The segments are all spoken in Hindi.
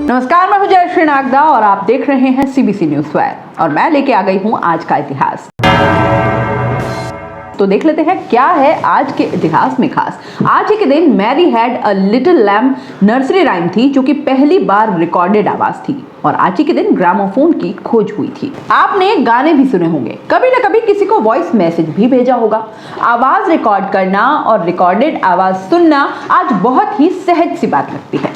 नमस्कार, मैं विजय श्री नागदा और आप देख रहे हैं सीबीसी न्यूज वायर और मैं लेके आ गई हूं आज का इतिहास। तो देख लेते हैं क्या है आज के इतिहास में खास। आज ही के दिन Mary had a little lamb nursery rhyme थी जो कि पहली बार रिकॉर्डेड आवाज थी और आज ही के दिन ग्रामोफोन की खोज हुई थी। आपने गाने भी सुने होंगे, कभी ना कभी किसी को वॉइस मैसेज भी भेजा होगा। आवाज रिकॉर्ड करना और रिकॉर्डेड आवाज सुनना आज बहुत ही सहज सी बात लगती है।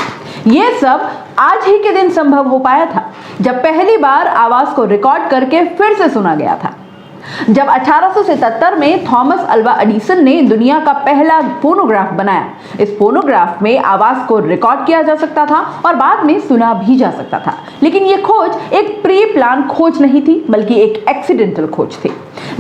ये सब आज ही के दिन संभव हो पाया था जब पहली बार आवाज को रिकॉर्ड करके फिर से सुना गया था। जब 1877 में थॉमस अल्वा एडिसन ने दुनिया का पहला फोनोग्राफ बनाया। इस फोनोग्राफ में आवाज को रिकॉर्ड किया जा सकता था और बाद में सुना भी जा सकता था, लेकिन यह खोज एक प्री प्लान खोज नहीं थी बल्कि एक एक्सीडेंटल खोज थी।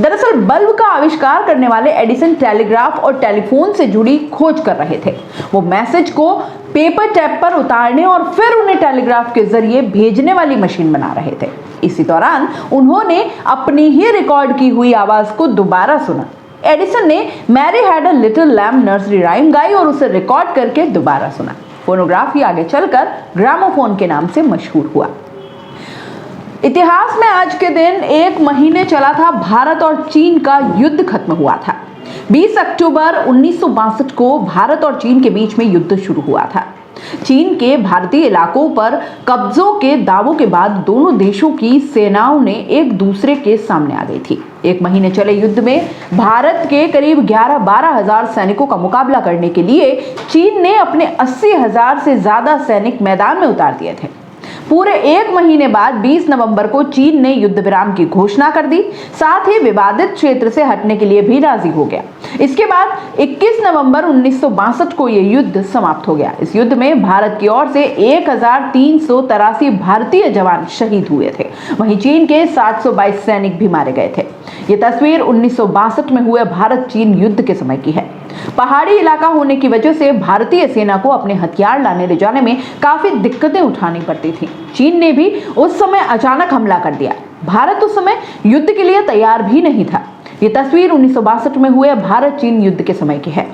दरअसल बल्ब का आविष्कार करने वाले एडिसन टेलीग्राफ और टेलीफोन से जुड़ी खोज कर रहे थे। वो मैसेज को पेपर टैप पर उतारने और फिर उन्हें टेलीग्राफ के जरिए भेजने वाली मशीन बना रहे थे। इसी दौरान उन्होंने अपनी ही रिकॉर्ड की हुई आवाज को दोबारा सुना। एडिसन ने Mary had a little lamb nursery rhyme गाई और उसे रिकॉर्ड करके दोबारा सुना। फोनोग्राफ ही आगे चलकर ग्रामोफोन के नाम से मशहूर हुआ। इतिहास में आज के दिन एक महीने चला था भारत और चीन का युद्ध खत्म हुआ था। 20 अक्टूबर 1962 को भारत और चीन के बीच में युद्ध शुरू हुआ था। चीन के भारतीय इलाकों पर कब्जों के दावों के बाद दोनों देशों की सेनाओं ने एक दूसरे के सामने आ गई थी। एक महीने चले युद्ध में भारत के करीब 11-12 हजार सैनिकों का मुकाबला करने के लिए चीन ने अपने 80,000 से ज्यादा सैनिक मैदान में उतार दिए थे। पूरे एक महीने बाद 20 नवंबर को चीन ने युद्ध विराम की घोषणा कर दी, साथ ही विवादित क्षेत्र से हटने के लिए भी राजी हो गया। इसके बाद 21 नवंबर 1962 को यह युद्ध समाप्त हो गया। इस युद्ध में भारत की ओर से 1383 भारतीय जवान शहीद हुए थे, वहीं चीन के 722 सैनिक भी मारे गए थे। यह तस्वीर 1962 में हुए भारत चीन युद्ध के समय की है। पहाड़ी इलाका होने की वजह से भारतीय सेना को अपने हथियार लाने ले जाने में काफी दिक्कतें उठानी पड़ती थी। चीन ने भी उस समय अचानक हमला कर दिया। भारत उस समय युद्ध के लिए तैयार भी नहीं था। ये तस्वीर 1962 में हुए भारत चीन युद्ध के समय की है।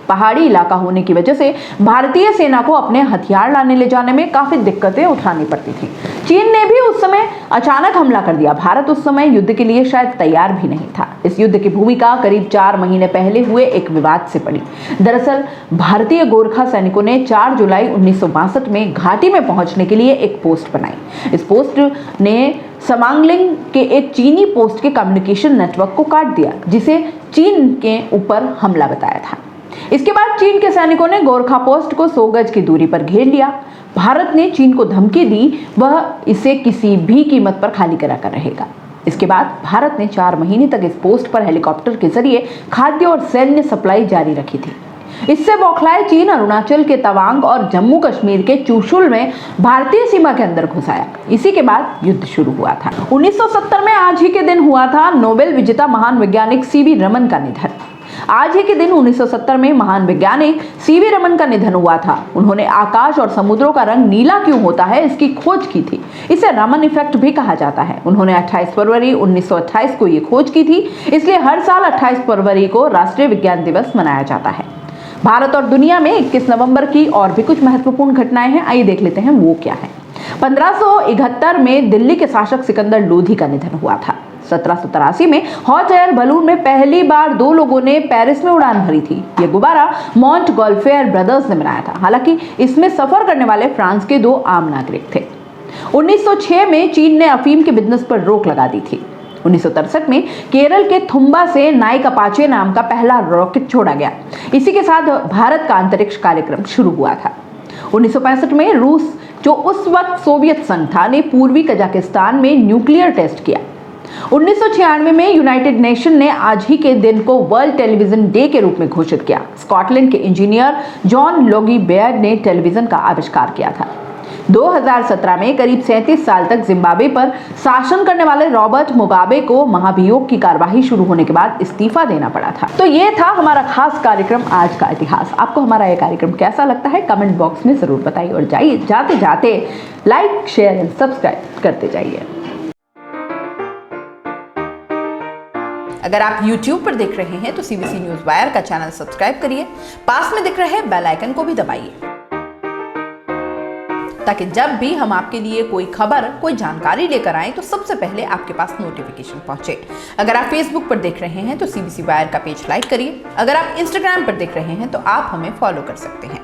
पहाड़ी इलाका होने की वजह से भारतीय सेना को अपने हथियार लाने ले जाने में काफी दिक्कतें उठानी पड़ती थी। चीन ने भी उस समय अचानक हमला कर दिया। भारत उस समय युद्ध के लिए शायद तैयार भी नहीं था। इस युद्ध की भूमिका करीब 4 महीने पहले हुए एक विवाद से पड़ी। दरअसल भारतीय गोरखा सैनिकों ने 4 जुलाई 1962 में घाटी में पहुंचने के लिए एक पोस्ट बनाई। इस पोस्ट ने समांगलिंग के एक चीनी पोस्ट के कम्युनिकेशन नेटवर्क को काट दिया, जिसे चीन के ऊपर हमला बताया था। इसके बाद चीन के सैनिकों ने गोरखा पोस्ट को 100 गज की दूरी पर घेर लिया। भारत ने चीन को धमकी दी, वह इसे किसी भी कीमत पर खाली कराकर रहेगा। इसके बाद भारत ने 4 महीने तक इस पोस्ट पर हेलीकॉप्टर के जरिए खाद्य और सैन्य सप्लाई जारी रखी थी। इससे बौखलाए चीन अरुणाचल के तवांग और जम्मू कश्मीर के चुशुल में भारतीय सीमा के अंदर घुस आया। इसी के बाद युद्ध शुरू हुआ था। 1970 में आज ही के दिन हुआ था नोबेल विजेता महान वैज्ञानिक सीवी रमन का निधन। आज ही के दिन 1970 में महान वैज्ञानिक सीवी रमन का निधन हुआ था। उन्होंने आकाश और समुद्रों का रंग नीला क्यों होता है इसकी खोज की थी। इसे रमन इफेक्ट भी कहा जाता है। उन्होंने 28 फरवरी 1928 को ये खोज की थी, इसलिए हर साल 28 फरवरी को राष्ट्रीय विज्ञान दिवस मनाया जाता है। भारत और दुनिया में 21 नवंबर की और भी कुछ महत्वपूर्ण घटनाएं हैं, आइए देख लेते हैं वो क्या है। 1571 में दिल्ली के शासक सिकंदर लोधी का निधन हुआ था। 1783 में हॉट एयर बलून में पहली बार 2 लोगों ने पेरिस में उड़ान भरी थी। ये गुब्बारा मॉन्ट गॉल्फेयर ब्रदर्स ने बनाया था। हालांकि इसमें सफर करने वाले फ्रांस के 2 आम नागरिक थे। 1906 में चीन ने अफीम के बिजनेस पर रोक लगा दी थी। 1963 में केरल के थुम्बा से नाइक अपाचे नाम का पहला रॉकेट छोड़ा गया। इसी के साथ भारत का अंतरिक्ष कार्यक्रम शुरू हुआ था। 1965 में रूस, जो उस वक्त सोवियत संघ था, ने पूर्वी कजाकिस्तान में न्यूक्लियर टेस्ट किया। 1996 में यूनाइटेड नेशन ने आज ही के दिन को वर्ल्ड टेलीविजन डे के रूप में घोषित किया। स्कॉटलैंड के इंजीनियर जॉन लोगी बेयर ने टेलीविजन का आविष्कार किया था। 2017 में करीब 37 साल तक जिम्बाब्वे पर शासन करने वाले रॉबर्ट मुगाबे को महाभियोग की कार्यवाही शुरू होने के बाद इस्तीफा देना पड़ा था। तो ये था हमारा खास कार्यक्रम आज का इतिहास। आपको हमारा ये कार्यक्रम कैसा लगता है कमेंट बॉक्स में जरूर बताइए और जाते जाते लाइक, शेयर एंड सब्सक्राइब करते जाइए। अगर आप YouTube पर देख रहे हैं तो सीबीसी न्यूज वायर का चैनल सब्सक्राइब करिए, पास में दिख रहे बेल आइकन को भी दबाइए। ताकि जब भी हम आपके लिए कोई खबर, कोई जानकारी लेकर आएं तो सबसे पहले आपके पास नोटिफिकेशन पहुंचे। अगर आप फेसबुक पर देख रहे हैं तो CBC वायर का पेज लाइक करिए। अगर आप इंस्टाग्राम पर देख रहे हैं तो आप हमें फॉलो कर सकते हैं।